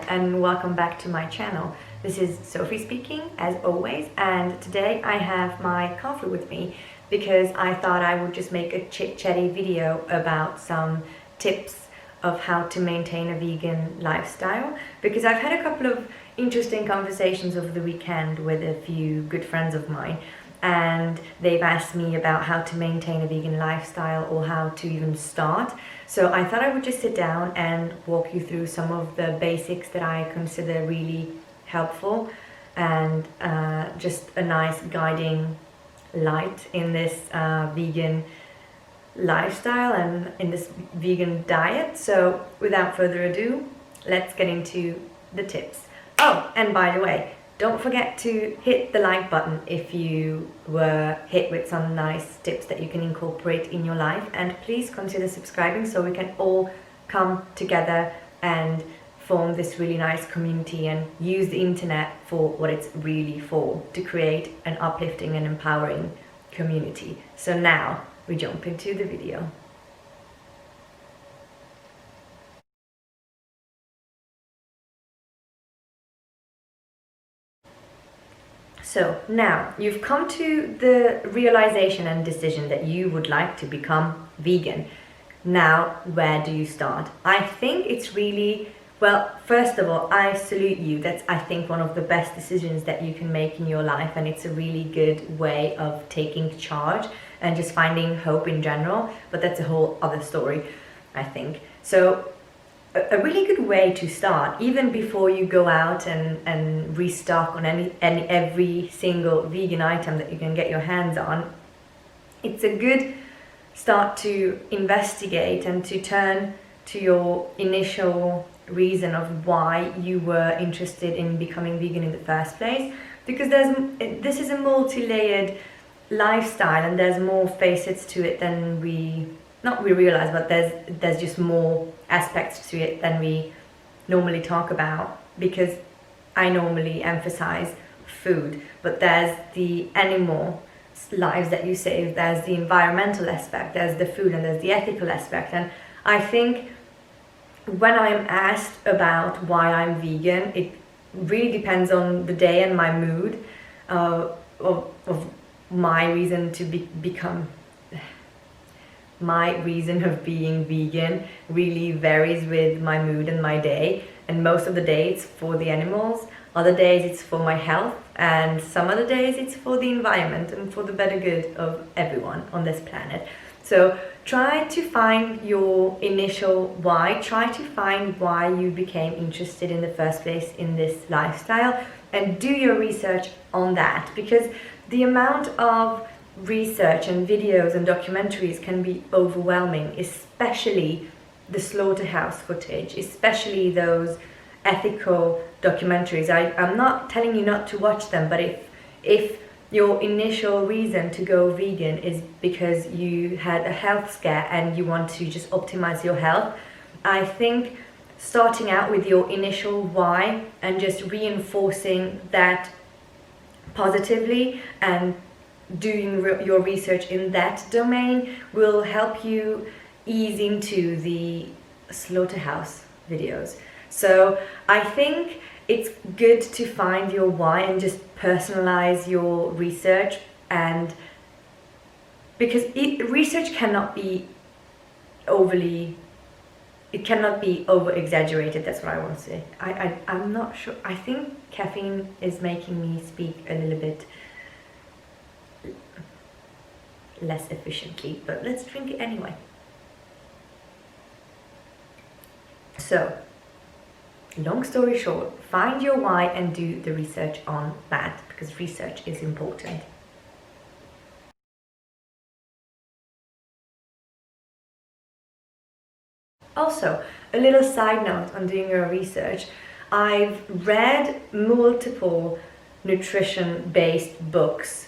and welcome back to my channel. This is Sophie speaking, as always, and today I have my coffee with me because I thought I would just make a chit-chatty video about some tips of how to maintain a vegan lifestyle, because I've had a couple of interesting conversations over the weekend with a few good friends of mine, and they've asked me about how to maintain a vegan lifestyle or how to even start. So I thought I would just sit down and walk you through some of the basics that I consider really helpful and just a nice guiding light in this vegan lifestyle and in this vegan diet. So without further ado, let's get into the tips. Oh, and by the way, don't forget to hit the like button if you were hit with some nice tips that you can incorporate in your life, and please consider subscribing so we can all come together and form this really nice community and use the internet for what it's really for, to create an uplifting and empowering community. So now we jump into the video. So now you've come to the realization and decision that you would like to become vegan. Now, where do you start? I think it's really, well, first of all, I salute you. That's, I think, one of the best decisions that you can make in your life, and it's a really good way of taking charge and just finding hope in general, but that's a whole other story, I think. So a really good way to start, even before you go out and restock on every single vegan item that you can get your hands on, it's a good start to investigate and to turn to your initial reason of why you were interested in becoming vegan in the first place, because this is a multi-layered lifestyle and there's more facets to it than we realize, but there's just more aspects to it than we normally talk about, because I normally emphasize food, but there's the animal lives that you save, there's the environmental aspect, there's the food, and there's the ethical aspect. And I think when I'm asked about why I'm vegan, it really depends on the day and my mood. Of my reason to become my reason of being vegan really varies with my mood and my day, and most of the days it's for the animals, other days it's for my health, and some other days it's for the environment and for the better good of everyone on this planet. So try to find your initial why, try to find why you became interested in the first place in this lifestyle, and do your research on that, because the amount of research and videos and documentaries can be overwhelming, especially the slaughterhouse footage, especially those ethical documentaries. I'm not telling you not to watch them, but if your initial reason to go vegan is because you had a health scare and you want to just optimize your health, I think starting out with your initial why and just reinforcing that positively and doing your research in that domain will help you ease into the slaughterhouse videos. So I think it's good to find your why and just personalize your research, and because research cannot be over exaggerated. That's what I want to say. I'm not sure. I think caffeine is making me speak a little bit less efficiently, but let's drink it anyway. So, long story short, find your why and do the research on that, because research is important. Also, a little side note on doing your research, I've read multiple nutrition-based books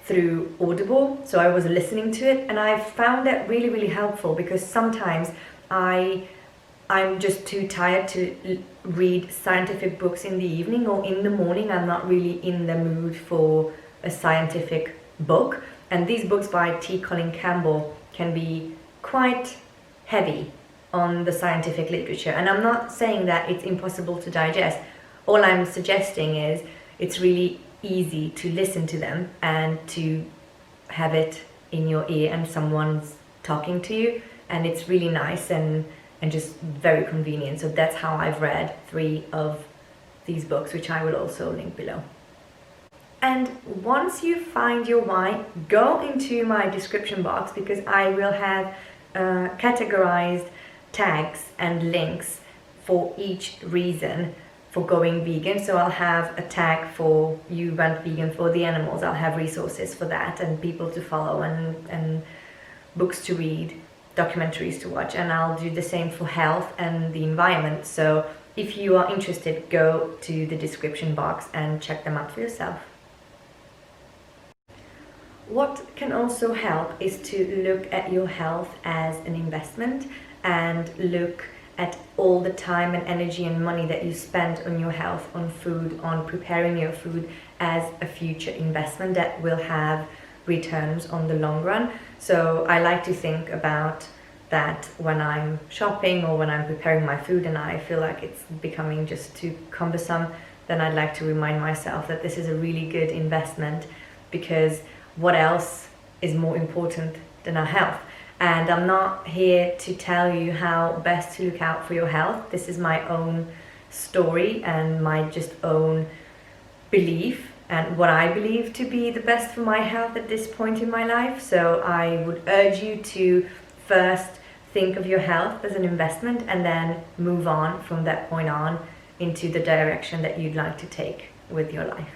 through Audible, so I was listening to it, and I found that really, really helpful, because sometimes I'm just too tired to read scientific books in the evening, or in the morning I'm not really in the mood for a scientific book, and these books by T. Colin Campbell can be quite heavy on the scientific literature. And I'm not saying that it's impossible to digest. All I'm suggesting is it's really easy to listen to them and to have it in your ear and someone's talking to you, and it's really nice and just very convenient. So that's how I've read 3 of these books, which I will also link below. And once you find your why, go into my description box, because I will have categorized tags and links for each reason for going vegan. So I'll have a tag for you went vegan for the animals, I'll have resources for that and people to follow and books to read, documentaries to watch, and I'll do the same for health and the environment. So if you are interested, go to the description box and check them out for yourself. What can also help is to look at your health as an investment and look at all the time and energy and money that you spend on your health, on food, on preparing your food as a future investment that will have returns on the long run. So I like to think about that when I'm shopping or when I'm preparing my food and I feel like it's becoming just too cumbersome, then I'd like to remind myself that this is a really good investment, because what else is more important than our health? And I'm not here to tell you how best to look out for your health. This is my own story and my just own belief and what I believe to be the best for my health at this point in my life. So I would urge you to first think of your health as an investment and then move on from that point on into the direction that you'd like to take with your life.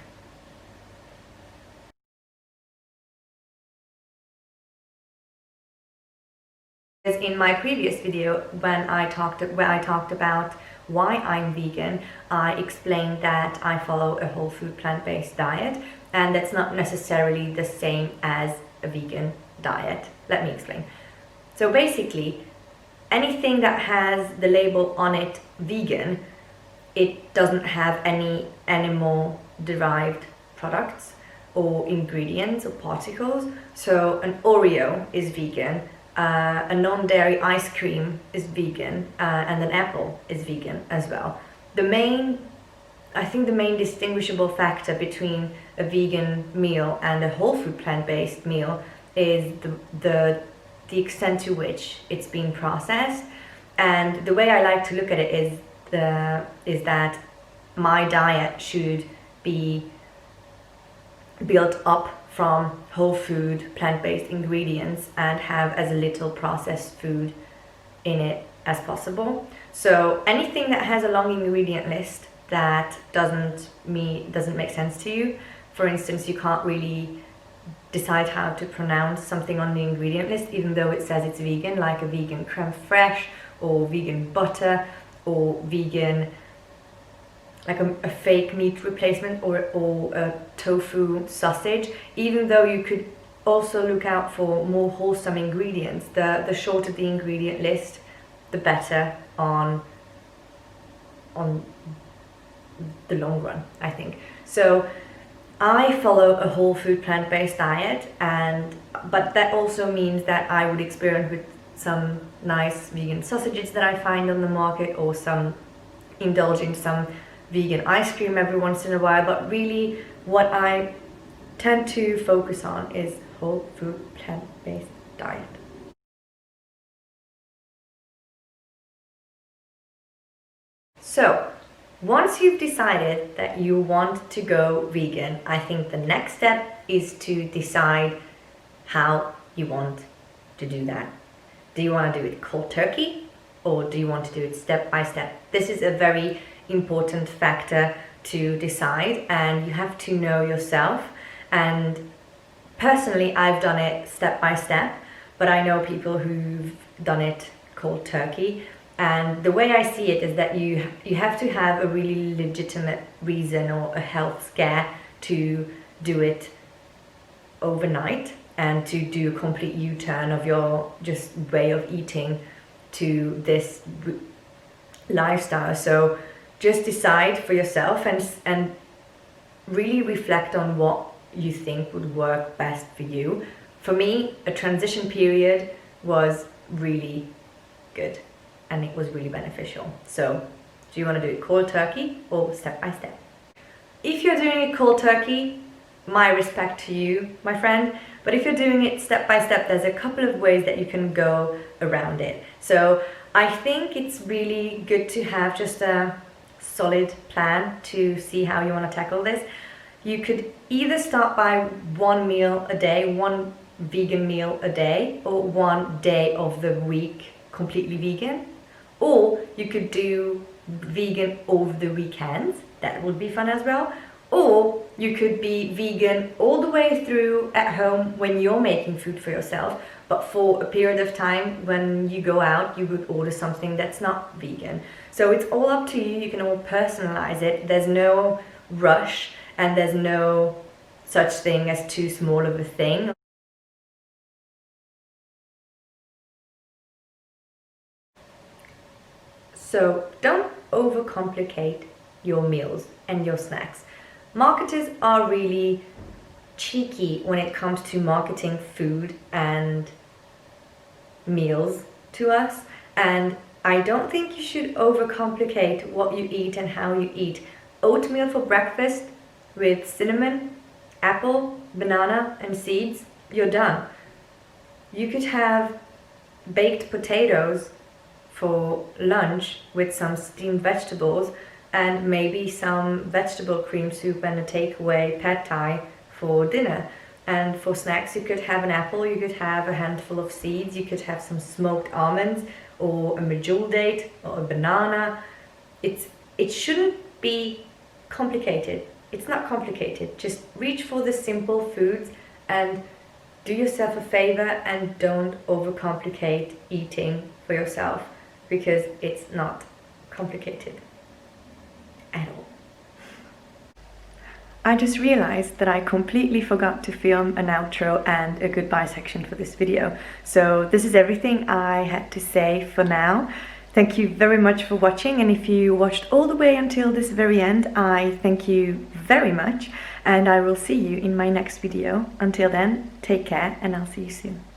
In my previous video, when I talked about why I'm vegan, I explained that I follow a whole food plant-based diet, and that's not necessarily the same as a vegan diet. Let me explain. So basically, anything that has the label on it vegan, it doesn't have any animal derived products or ingredients or particles. So an Oreo is vegan. A non-dairy ice cream is vegan, and an apple is vegan as well. I think the main distinguishable factor between a vegan meal and a whole food plant-based meal is the extent to which it's been processed. And the way I like to look at it is that my diet should be built up from whole food, plant-based ingredients and have as little processed food in it as possible. So anything that has a long ingredient list that doesn't make sense to you, for instance, you can't really decide how to pronounce something on the ingredient list even though it says it's vegan, like a vegan creme fraiche or vegan butter or vegan, like a fake meat replacement or a tofu sausage, even though you could also look out for more wholesome ingredients. The shorter the ingredient list, the better on the long run, I think. So I follow a whole food plant-based diet, but that also means that I would experiment with some nice vegan sausages that I find on the market, or indulge in some vegan ice cream every once in a while. But really what I tend to focus on is whole food plant-based diet. So once you've decided that you want to go vegan, I think the next step is to decide how you want to do that. Do you want to do it cold turkey, or do you want to do it step by step? This is a very important factor to decide, and you have to know yourself. And personally, I've done it step by step, but I know people who've done it cold turkey. And the way I see it is that you have to have a really legitimate reason or a health scare to do it overnight and to do a complete U-turn of your just way of eating to this lifestyle. So just decide for yourself and really reflect on what you think would work best for you. For me, a transition period was really good. and it was really beneficial. So do you want to do it cold turkey or step by step? If you're doing it cold turkey, my respect to you, my friend, but if you're doing it step by step, there's a couple of ways that you can go around it. So I think it's really good to have just a solid plan to see how you want to tackle this. You could either start by one meal a day, one vegan meal a day, or one day of the week completely vegan, or you could do vegan over the weekends. That would be fun as well. Or you could be vegan all the way through at home when you're making food for yourself, but for a period of time when you go out, you would order something that's not vegan. So it's all up to you. You can all personalize it. There's no rush, and there's no such thing as too small of a thing. So don't overcomplicate your meals and your snacks. Marketers are really cheeky when it comes to marketing food and meals to us, and I don't think you should overcomplicate what you eat and how you eat. Oatmeal for breakfast with cinnamon, apple, banana and seeds, you're done. You could have baked potatoes for lunch with some steamed vegetables and maybe some vegetable cream soup and a takeaway pad thai for dinner. And for snacks, you could have an apple, you could have a handful of seeds, you could have some smoked almonds or a medjool date or a banana. It shouldn't be complicated. It's not complicated. Just reach for the simple foods and do yourself a favor and don't overcomplicate eating for yourself, because it's not complicated at all. I just realized that I completely forgot to film an outro and a goodbye section for this video. So this is everything I had to say for now. Thank you very much for watching, and if you watched all the way until this very end, I thank you very much, and I will see you in my next video. Until then, take care and I'll see you soon.